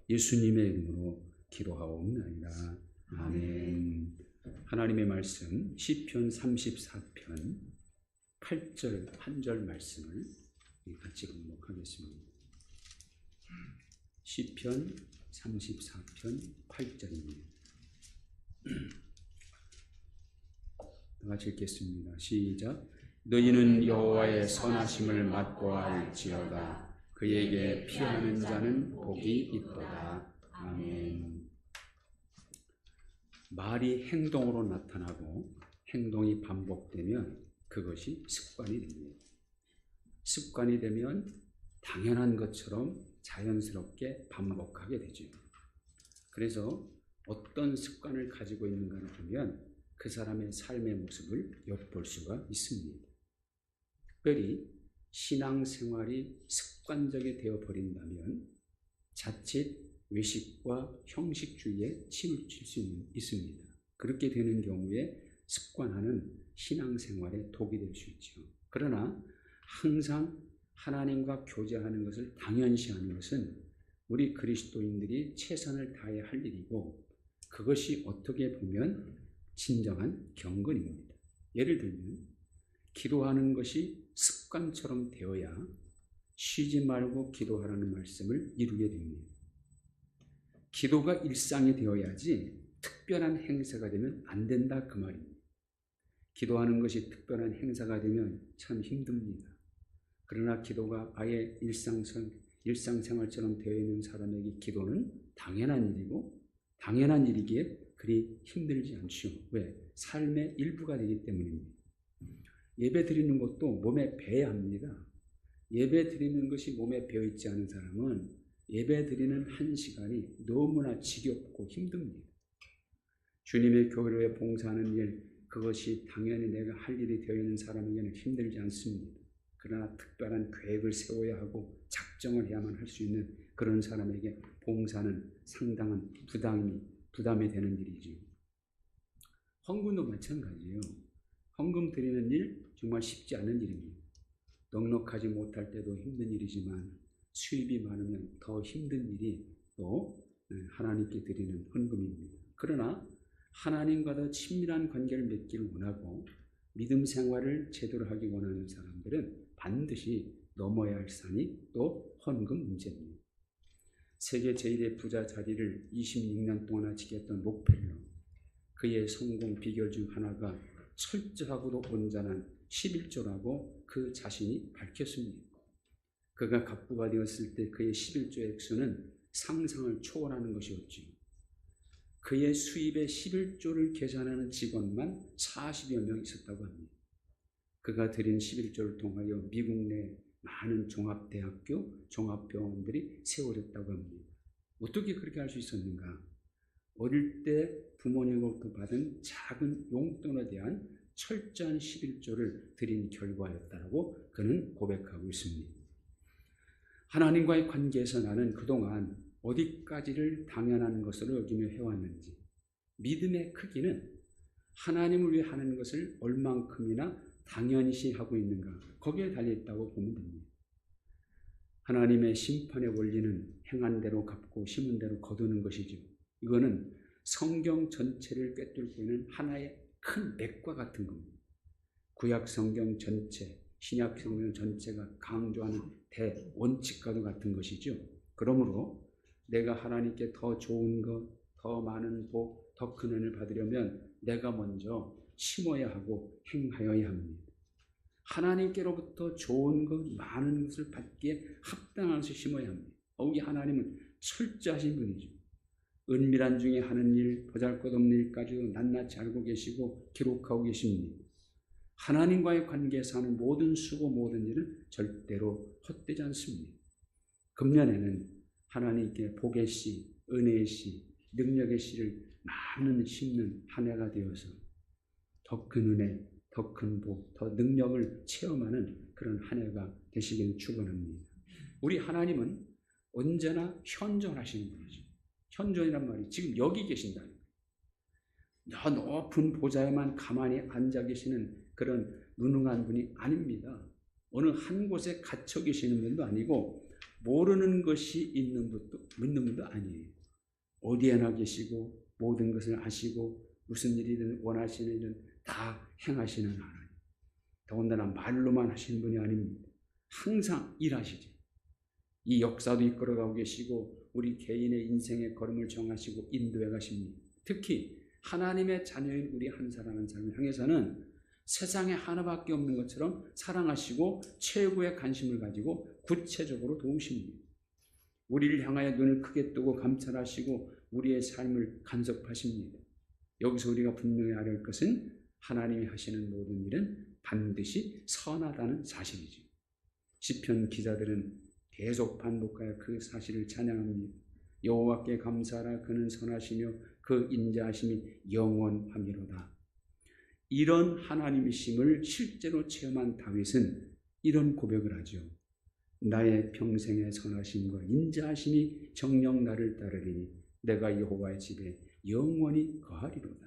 예수님의 이름으로 기도하옵나이다. 아멘. 하나님의 말씀 시편 34편 8절 한 절 말씀을 같이 공독하겠습니다. 시편 34편 8절입니다. 다 같이 읽겠습니다. 시작. 너희는 여호와의 선하심을 맛보아할지어다. 그에게 피하는 자는 복이 있도다. 아멘. 말이 행동으로 나타나고 행동이 반복되면 그것이 습관이 됩니다. 습관이 되면 당연한 것처럼 자연스럽게 반복하게 되죠. 그래서 어떤 습관을 가지고 있는가를 보면 그 사람의 삶의 모습을 엿볼 수가 있습니다. 특별히 신앙생활이 습관적이 되어버린다면 자칫 외식과 형식주의에 치우칠 수 있습니다. 그렇게 되는 경우에 습관화는 신앙생활에 독이 될 수 있죠. 그러나 항상 하나님과 교제하는 것을 당연시하는 것은 우리 그리스도인들이 최선을 다해야 할 일이고, 그것이 어떻게 보면 진정한 경건입니다. 예를 들면 기도하는 것이 습관처럼 되어야 쉬지 말고 기도하라는 말씀을 이루게 됩니다. 기도가 일상이 되어야지 특별한 행사가 되면 안 된다 그 말입니다. 기도하는 것이 특별한 행사가 되면 참 힘듭니다. 그러나 기도가 아예 일상생활처럼 되어 있는 사람에게 기도는 당연한 일이고, 당연한 일이기에 그리 힘들지 않죠. 왜? 삶의 일부가 되기 때문입니다. 예배 드리는 것도 몸에 배야 합니다. 예배 드리는 것이 몸에 배어 있지 않은 사람은 예배 드리는 한 시간이 너무나 지겹고 힘듭니다. 주님의 교회에 봉사하는 일, 그것이 당연히 내가 할 일이 되어 있는 사람에게는 힘들지 않습니다. 그러나 특별한 계획을 세워야 하고 작정을 해야만 할 수 있는 그런 사람에게 봉사는 상당한 부담이 되는 일이죠. 헌금도 마찬가지예요. 헌금 드리는 일 정말 쉽지 않은 일입니다. 넉넉하지 못할 때도 힘든 일이지만 수입이 많으면 더 힘든 일이 또 하나님께 드리는 헌금입니다. 그러나 하나님과 더 친밀한 관계를 맺기를 원하고 믿음 생활을 제대로 하기 원하는 사람들은 반드시 넘어야 할 산이 또 헌금 문제입니다. 세계 제1의 부자 자리를 26년 동안 지켰던 록펠러, 그의 성공 비결 중 하나가 철저하고도 온전한 11조라고 그 자신이 밝혔습니다. 그가 갑부가 되었을 때 그의 11조의 액수는 상상을 초월하는 것이었죠. 그의 수입의 11조를 계산하는 직원만 40여 명 있었다고 합니다. 그가 드린 11조를 통하여 미국 내 많은 종합대학교, 종합병원들이 세워졌다고 합니다. 어떻게 그렇게 할 수 있었는가? 어릴 때 부모님으로부터 받은 작은 용돈에 대한 철저한 11조를 드린 결과였다고 그는 고백하고 있습니다. 하나님과의 관계에서 나는 그동안 어디까지를 당연한 것으로 여기며 해왔는지, 믿음의 크기는 하나님을 위해 하는 것을 얼만큼이나 당연시 하고 있는가, 거기에 달려있다고 보면 됩니다. 하나님의 심판의 원리는 행한 대로 갚고 심은 대로 거두는 것이죠. 이거는 성경 전체를 꿰뚫고 있는 하나의 큰 맥과 같은 겁니다. 구약 성경 전체, 신약 성경 전체가 강조하는 대원칙과도 같은 것이죠. 그러므로 내가 하나님께 더 좋은 것, 더 많은 복, 더 큰 은혜를 받으려면 내가 먼저 심어야 하고 행하여야 합니다. 하나님께로부터 좋은 것, 많은 것을 받기에 합당한 것을 심어야 합니다. 우리 하나님은 철저하신 분이죠. 은밀한 중에 하는 일, 보잘것없는 일까지도 낱낱이 알고 계시고 기록하고 계십니다. 하나님과의 관계에서 하는 모든 수고, 모든 일은 절대로 헛되지 않습니다. 금년에는 하나님께 복의 씨, 은혜의 씨, 능력의 씨를 많은 심는 한 해가 되어서 더 큰 은혜, 더 큰 복, 더 능력을 체험하는 그런 한 해가 되시길 축원합니다. 우리 하나님은 언제나 현존하시는 분이죠. 현존이란 말이 지금 여기 계신다는 거예요. 저 높은 보좌에만 가만히 앉아 계시는 그런 무능한 분이 아닙니다. 어느 한 곳에 갇혀 계시는 분도 아니고 모르는 것이 있는 분도 아니에요. 어디에나 계시고 모든 것을 아시고 무슨 일이든 원하시는 일은 다 행하시는 하나님. 더군다나 말로만 하시는 분이 아닙니다. 항상 일하시죠. 이 역사도 이끌어가고 계시고 우리 개인의 인생의 걸음을 정하시고 인도해 가십니다. 특히 하나님의 자녀인 우리 한 사람 한 사람을 향해서는 세상에 하나밖에 없는 것처럼 사랑하시고 최고의 관심을 가지고 구체적으로 도우십니다. 우리를 향하여 눈을 크게 뜨고 감찰하시고 우리의 삶을 간섭하십니다. 여기서 우리가 분명히 알아야 할 것은 하나님이 하시는 모든 일은 반드시 선하다는 사실이죠. 시편 기자들은 계속 반복하여 그 사실을 찬양합니다. 여호와께 감사하라. 그는 선하시며 그 인자하심이 영원함이로다. 이런 하나님이심을 실제로 체험한 다윗은 이런 고백을 하죠. 나의 평생의 선하심과 인자하심이 정녕 나를 따르리니 내가 여호와의 집에 영원히 거하리로다.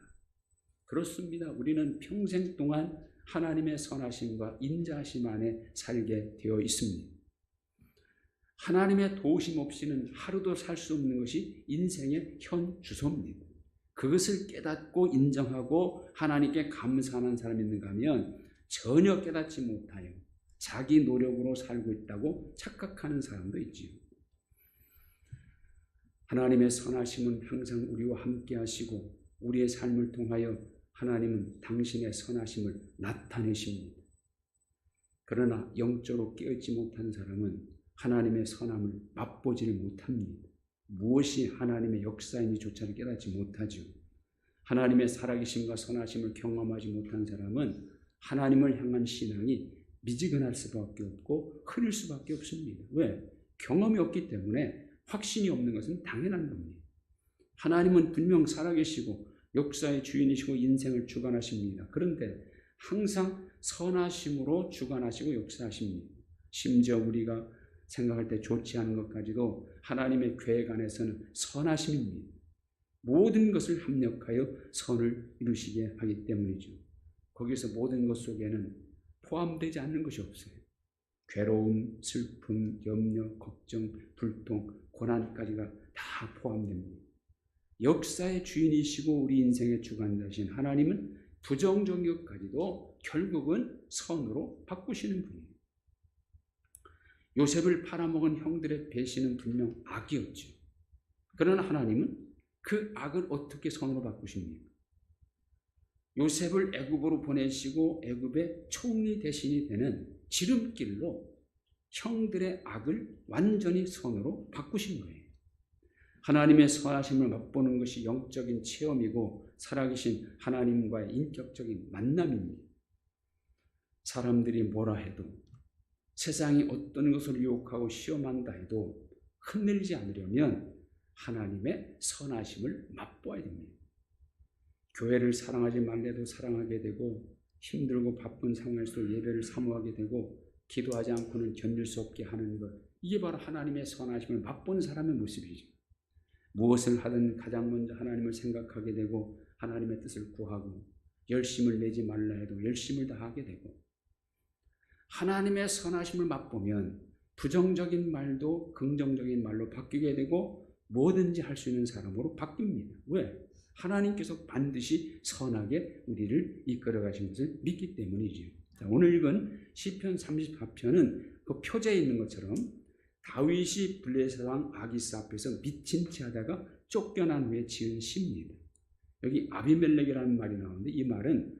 그렇습니다. 우리는 평생 동안 하나님의 선하심과 인자하심 안에 살게 되어 있습니다. 하나님의 도우심 없이는 하루도 살 수 없는 것이 인생의 현 주소입니다. 그것을 깨닫고 인정하고 하나님께 감사하는 사람이 있는가 하면 전혀 깨닫지 못하여 자기 노력으로 살고 있다고 착각하는 사람도 있지요. 하나님의 선하심은 항상 우리와 함께 하시고 우리의 삶을 통하여 하나님은 당신의 선하심을 나타내십니다. 그러나 영적으로 깨어있지 못한 사람은 하나님의 선함을 맛보지를 못합니다. 무엇이 하나님의 역사인지 조차를 깨닫지 못하죠. 하나님의 살아계심과 선하심을 경험하지 못한 사람은 하나님을 향한 신앙이 미지근할 수밖에 없고 흐릴 수밖에 없습니다. 왜? 경험이 없기 때문에 확신이 없는 것은 당연한 겁니다. 하나님은 분명 살아계시고 역사의 주인이시고 인생을 주관하십니다. 그런데 항상 선하심으로 주관하시고 역사하십니다. 심지어 우리가 생각할 때 좋지 않은 것까지도 하나님의 계획 안에서는 선하심입니다. 모든 것을 합력하여 선을 이루시게 하기 때문이죠. 거기서 모든 것 속에는 포함되지 않는 것이 없어요. 괴로움, 슬픔, 염려, 걱정, 불통, 고난까지가 다 포함됩니다. 역사의 주인이시고 우리 인생의 주관자신 하나님은 부정적인 것까지도 결국은 선으로 바꾸시는 분이에요. 요셉을 팔아먹은 형들의 배신은 분명 악이었죠. 그러나 하나님은 그 악을 어떻게 선으로 바꾸십니까? 요셉을 애굽으로 보내시고 애굽의 총리 대신이 되는 지름길로 형들의 악을 완전히 선으로 바꾸신 거예요. 하나님의 선하심을 맛보는 것이 영적인 체험이고 살아계신 하나님과의 인격적인 만남입니다. 사람들이 뭐라 해도 세상이 어떤 것을 유혹하고 시험한다 해도 흔들리지 않으려면 하나님의 선하심을 맛보아야 됩니다. 교회를 사랑하지 말래도 사랑하게 되고 힘들고 바쁜 상황에서 예배를 사모하게 되고 기도하지 않고는 견딜 수 없게 하는 것, 이게 바로 하나님의 선하심을 맛본 사람의 모습이죠. 무엇을 하든 가장 먼저 하나님을 생각하게 되고 하나님의 뜻을 구하고 열심을 내지 말라 해도 열심을 다하게 되고 하나님의 선하심을 맛보면 부정적인 말도 긍정적인 말로 바뀌게 되고 뭐든지 할 수 있는 사람으로 바뀝니다. 왜? 하나님께서 반드시 선하게 우리를 이끌어 가신 것을 믿기 때문이죠. 자, 오늘 읽은 시편 34편은 그 표제에 있는 것처럼 다윗이 블레셋 왕 아기스 앞에서 미친 채 하다가 쫓겨난 후에 지은 시입니다. 여기 아비멜렉이라는 말이 나오는데 이 말은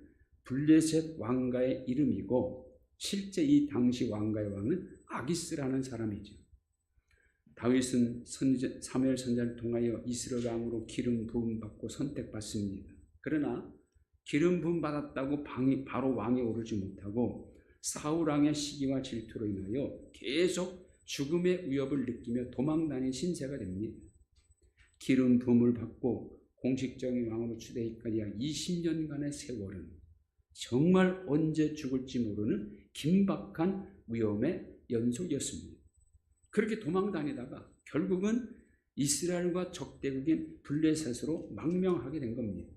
블레셋 왕가의 이름이고 실제 이 당시 왕가의 왕은 아기스라는 사람이죠. 다윗은 사무엘 선지자를 통하여 이스라엘 왕으로 기름 부음 받고 선택받습니다. 그러나 기름 부음 받았다고 바로 왕에 오르지 못하고 사울 왕의 시기와 질투로 인하여 계속 죽음의 위협을 느끼며 도망다닌 신세가 됩니다. 기름 부음을 받고 공식적인 왕으로 추대하기까지 약 20년간의 세월은 정말 언제 죽을지 모르는 긴박한 위험의 연속이었습니다. 그렇게 도망다니다가 결국은 이스라엘과 적대국인 블레셋으로 망명하게 된 겁니다.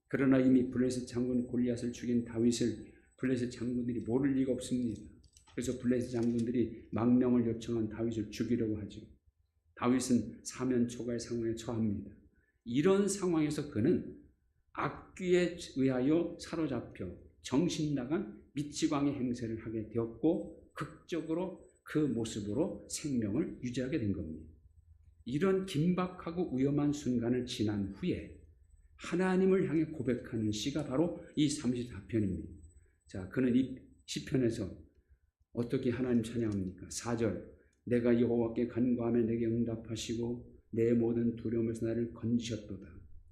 그러나 이미 블레셋 장군 골리앗을 죽인 다윗을 블레셋 장군들이 모를 리가 없습니다. 그래서 블레셋 장군들이 망명을 요청한 다윗을 죽이려고 하죠. 다윗은 사면 초가의 상황에 처합니다. 이런 상황에서 그는 악귀에 의하여 사로잡혀 정신 나간 미치광이 행세를 하게 되었고 극적으로 그 모습으로 생명을 유지하게 된 겁니다. 이런 긴박하고 위험한 순간을 지난 후에 하나님을 향해 고백하는 시가 바로 이 34편입니다. 자, 그는 이 시편에서 어떻게 하나님 찬양합니까? 4절, 내가 여호와께 간구하며 내게 응답하시고 내 모든 두려움에서 나를 건지셨도다.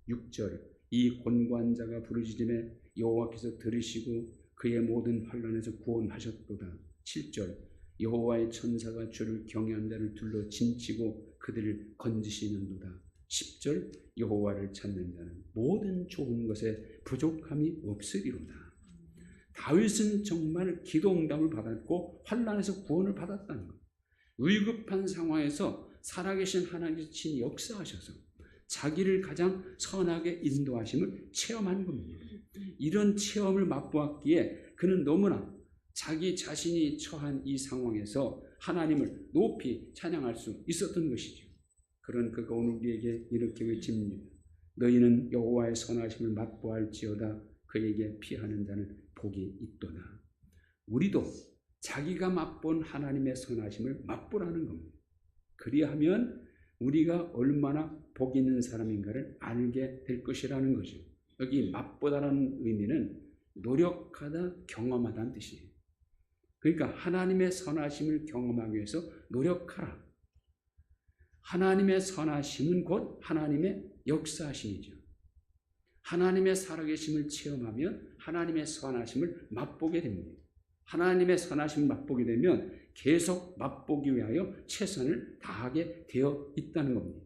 6절, 이 곤고한 자가 부르짖음에 여호와께서 들으시고 그의 모든 환난에서 구원하셨도다. 7절, 여호와의 천사가 주를 경외한 자를 둘러 진치고 그들을 건지시는도다. 10절, 여호와를 찾는 자는 모든 좋은 것에 부족함이 없으리로다. 다윗은 정말 기도 응답을 받았고 환난에서 구원을 받았다는 것. 위급한 상황에서 살아계신 하나님께서 친히 역사하셔서 자기를 가장 선하게 인도하심을 체험한 겁니다. 이런 체험을 맛보았기에 그는 너무나 자기 자신이 처한 이 상황에서 하나님을 높이 찬양할 수 있었던 것이죠. 그런 그가 오늘 우리에게 이렇게 외칩니다. 너희는 여호와의 선하심을 맛보할지어다. 그에게 피하는 자는 복이 있도다. 우리도 자기가 맛본 하나님의 선하심을 맛보라는 겁니다. 그리하면 우리가 얼마나 복 있는 사람인가를 알게 될 것이라는 거죠. 여기 맛보다라는 의미는 노력하다, 경험하다는 뜻이에요. 그러니까 하나님의 선하심을 경험하기 위해서 노력하라. 하나님의 선하심은 곧 하나님의 역사하심이죠. 하나님의 살아계심을 체험하면 하나님의 선하심을 맛보게 됩니다. 하나님의 선하심을 맛보게 되면 계속 맛보기 위하여 최선을 다하게 되어 있다는 겁니다.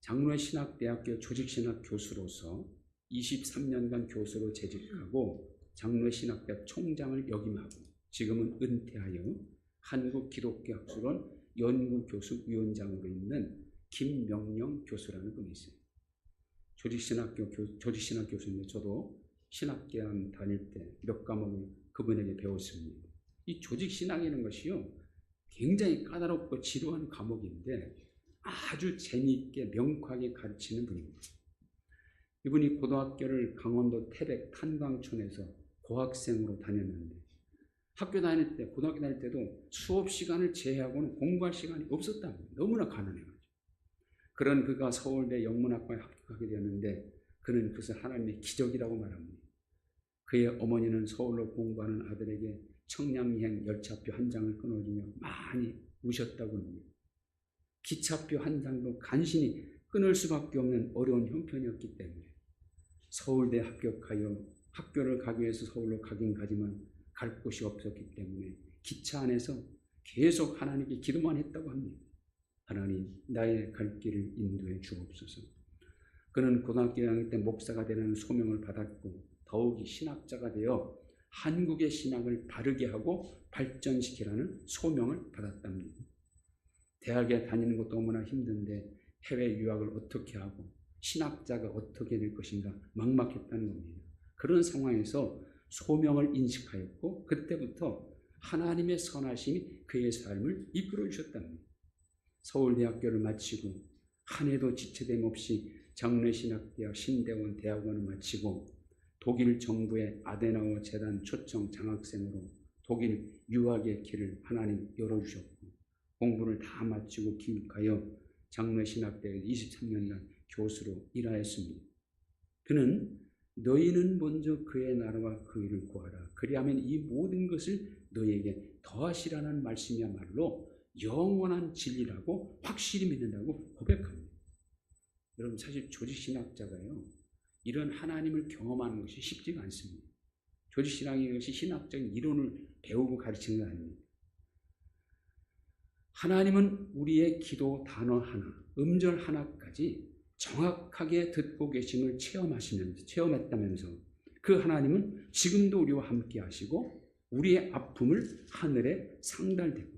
장로의 신학대학교 조직신학 교수로서 23년간 교수로 재직하고 장로의 신학대학 총장을 역임하고 지금은 은퇴하여 한국기독교학술원 연구교수위원장으로 있는 김명령 교수라는 분이 있어요. 조직신학 교수인데 저도 신학대학 다닐 때 몇 과목을 그분에게 배웠습니다. 이 조직신학이라는 것이요, 굉장히 까다롭고 지루한 과목인데 아주 재미있게 명쾌하게 가르치는 분입니다. 이분이 고등학교를 강원도 태백 탄광촌에서 고학생으로 다녔는데 학교 다닐 때, 고등학교 다닐 때도 수업 시간을 제외하고는 공부할 시간이 없었답니다. 너무나 가난해가지고. 그런 그가 서울대 영문학과에 합격하게 되었는데 그는 그것을 하나님의 기적이라고 말합니다. 그의 어머니는 서울로 공부하는 아들에게 청량리행 열차표 한 장을 끊어주며 많이 우셨다고 합니다. 기차표 한 장도 간신히 끊을 수밖에 없는 어려운 형편이었기 때문에 서울대 합격하여 학교를 가기 위해서 서울로 가긴 가지만 갈 곳이 없었기 때문에 기차 안에서 계속 하나님께 기도만 했다고 합니다. 하나님, 나의 갈 길을 인도해 주옵소서. 그는 고등학교 2학년 때 목사가 되는 소명을 받았고 더욱이 신학자가 되어 한국의 신학을 바르게 하고 발전시키라는 소명을 받았답니다. 대학에 다니는 것도 너무나 힘든데 해외 유학을 어떻게 하고 신학자가 어떻게 될 것인가 막막했다는 겁니다. 그런 상황에서 소명을 인식하였고 그때부터 하나님의 선하심이 그의 삶을 이끌어 주셨답니다. 서울대학교를 마치고 한 해도 지체됨 없이 장례신학대학 신대원 대학원을 마치고 독일 정부의 아데나워 재단 초청 장학생으로 독일 유학의 길을 하나님 열어주셨고 공부를 다 마치고 귀국하여 장례신학대에 23년간 교수로 일하였습니다. 그는 너희는 먼저 그의 나라와 그 일을 구하라. 그리하면 이 모든 것을 너희에게 더하시라는 말씀이야말로 영원한 진리라고 확실히 믿는다고 고백합니다. 여러분, 사실 조직신학자가요, 이런 하나님을 경험하는 것이 쉽지가 않습니다. 조직신학이 것이 신학적인 이론을 배우고 가르치는 건 아닙니다. 하나님은 우리의 기도 단어 하나, 음절 하나까지 정확하게 듣고 계심을 체험했다면서 그 하나님은 지금도 우리와 함께 하시고 우리의 아픔을 하늘에 상달되고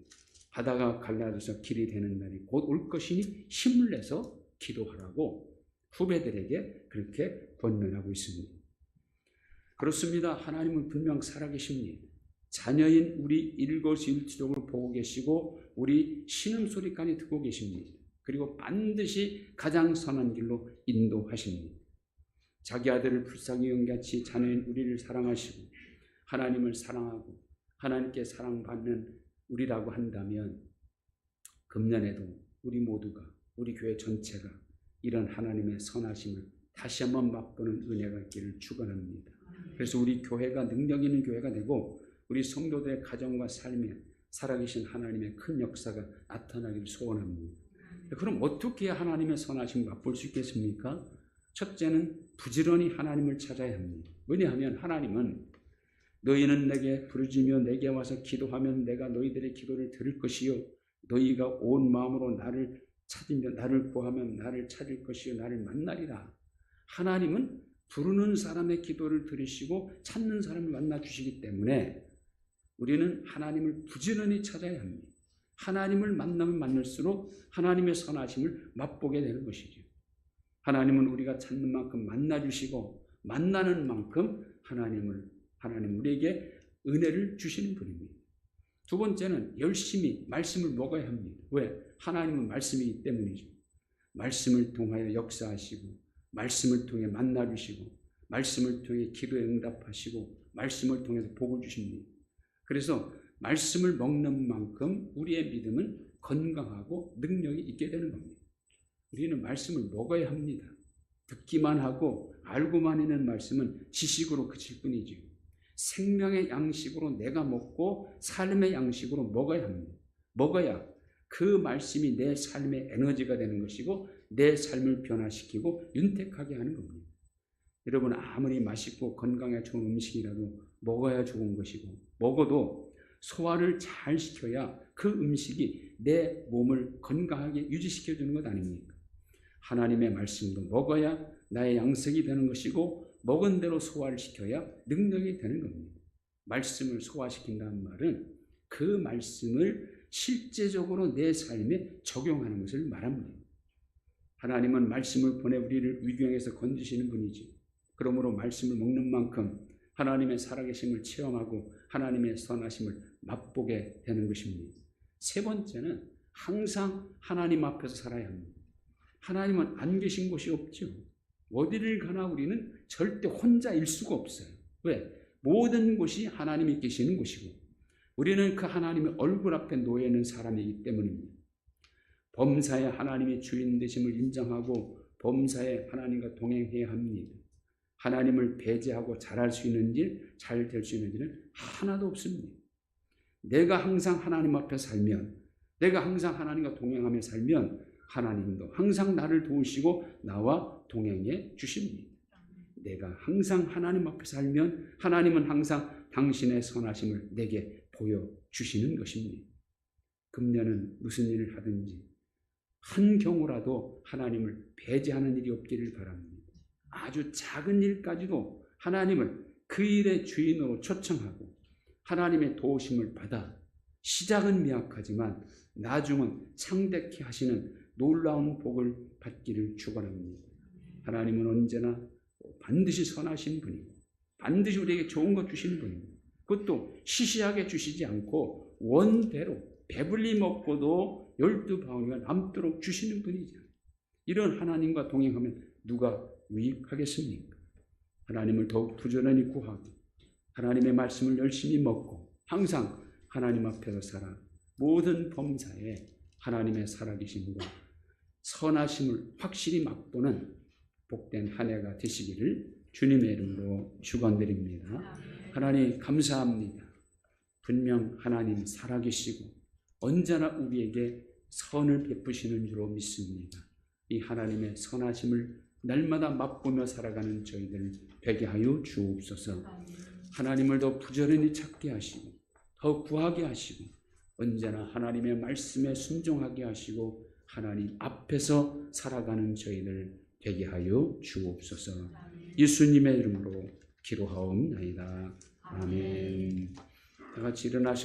바다가 갈라져서 길이 되는 날이 곧 올 것이니 힘을 내서 기도하라고 후배들에게 그렇게 권면하고 있습니다. 그렇습니다. 하나님은 분명 살아계십니다. 자녀인 우리 일거수일투족을 보고 계시고 우리 신음소리까지 듣고 계십니다. 그리고 반드시 가장 선한 길로 인도하십니다. 자기 아들을 불쌍히 여김같이 자녀인 우리를 사랑하시고 하나님을 사랑하고 하나님께 사랑받는 우리라고 한다면 금년에도 우리 모두가, 우리 교회 전체가 이런 하나님의 선하심을 다시 한번 맛보는 은혜가 있기를 축원합니다. 그래서 우리 교회가 능력 있는 교회가 되고 우리 성도들의 가정과 삶에 살아계신 하나님의 큰 역사가 나타나기를 소원합니다. 그럼 어떻게 하나님의 선하심을 맛볼 수 있겠습니까? 첫째는 부지런히 하나님을 찾아야 합니다. 왜냐하면 하나님은 너희는 내게 부르짖으며 내게 와서 기도하면 내가 너희들의 기도를 들을 것이요 너희가 온 마음으로 나를 찾으며 나를 구하면 나를 찾을 것이요 나를 만나리라. 하나님은 부르는 사람의 기도를 들으시고 찾는 사람을 만나 주시기 때문에 우리는 하나님을 부지런히 찾아야 합니다. 하나님을 만나면 만날수록 하나님의 선하심을 맛보게 되는 것이죠. 하나님은 우리가 찾는 만큼 만나 주시고 만나는 만큼 하나님 우리에게 은혜를 주시는 분입니다. 두 번째는 열심히 말씀을 먹어야 합니다. 왜? 하나님은 말씀이기 때문이죠. 말씀을 통하여 역사하시고 말씀을 통해 만나 주시고 말씀을 통해 기도에 응답하시고 말씀을 통해서 복을 주십니다. 그래서 말씀을 먹는 만큼 우리의 믿음은 건강하고 능력이 있게 되는 겁니다. 우리는 말씀을 먹어야 합니다. 듣기만 하고 알고만 있는 말씀은 지식으로 그칠 뿐이죠. 생명의 양식으로 내가 먹고 삶의 양식으로 먹어야 합니다. 먹어야 그 말씀이 내 삶의 에너지가 되는 것이고 내 삶을 변화시키고 윤택하게 하는 겁니다. 여러분 아무리 맛있고 건강에 좋은 음식이라도 먹어야 좋은 것이고 먹어도 소화를 잘 시켜야 그 음식이 내 몸을 건강하게 유지시켜주는 것 아닙니까? 하나님의 말씀도 먹어야 나의 양식이 되는 것이고 먹은 대로 소화를 시켜야 능력이 되는 겁니다. 말씀을 소화시킨다는 말은 그 말씀을 실제적으로 내 삶에 적용하는 것을 말합니다. 하나님은 말씀을 보내 우리를 위경에서 건지시는 분이지. 그러므로 말씀을 먹는 만큼 하나님의 살아계심을 체험하고 하나님의 선하심을 맛보게 되는 것입니다. 세 번째는 항상 하나님 앞에서 살아야 합니다. 하나님은 안 계신 곳이 없죠. 어디를 가나 우리는 절대 혼자일 수가 없어요. 왜? 모든 곳이 하나님이 계시는 곳이고 우리는 그 하나님의 얼굴 앞에 놓여 있는 사람이기 때문입니다. 범사에 하나님이 주인 되심을 인정하고 범사에 하나님과 동행해야 합니다. 하나님을 배제하고 잘할 수 있는 일, 잘 될 수 있는 일은 하나도 없습니다. 내가 항상 하나님 앞에 살면, 내가 항상 하나님과 동행하며 살면 하나님도 항상 나를 도우시고 나와 동행해 주십니다. 내가 항상 하나님 앞에 살면 하나님은 항상 당신의 선하심을 내게 보여주시는 것입니다. 금년은 무슨 일을 하든지 한 경우라도 하나님을 배제하는 일이 없기를 바랍니다. 아주 작은 일까지도 하나님을 그 일의 주인으로 초청하고 하나님의 도우심을 받아 시작은 미약하지만 나중은 창대케 하시는 놀라운 복을 받기를 축원합니다. 하나님은 언제나 반드시 선하신 분이고 반드시 우리에게 좋은 것 주시는 분입니다. 그것도 시시하게 주시지 않고 원대로 배불리 먹고도 12바구니가 남도록 주시는 분이죠. 이런 하나님과 동행하면 누가 유익하겠습니까? 하나님을 더욱 부지런히 구하고 하나님의 말씀을 열심히 먹고 항상 하나님 앞에서 살아 모든 범사에 하나님의 살아계심과 선하심을 확실히 맛보는 복된 한 해가 되시기를 주님의 이름으로 축원드립니다. 하나님 감사합니다. 분명 하나님 살아계시고 언제나 우리에게 선을 베푸시는 줄로 믿습니다. 이 하나님의 선하심을 날마다 맛보며 살아가는 저희들 되게 하여 주옵소서. 하나님을 더 부지런히 찾게 하시고 더 구하게 하시고 언제나 하나님의 말씀에 순종하게 하시고 하나님 앞에서 살아가는 저희들 되게 하여 주옵소서. 예수님의 이름으로 기도하옵나이다. 아멘. 다 같이 일어나셔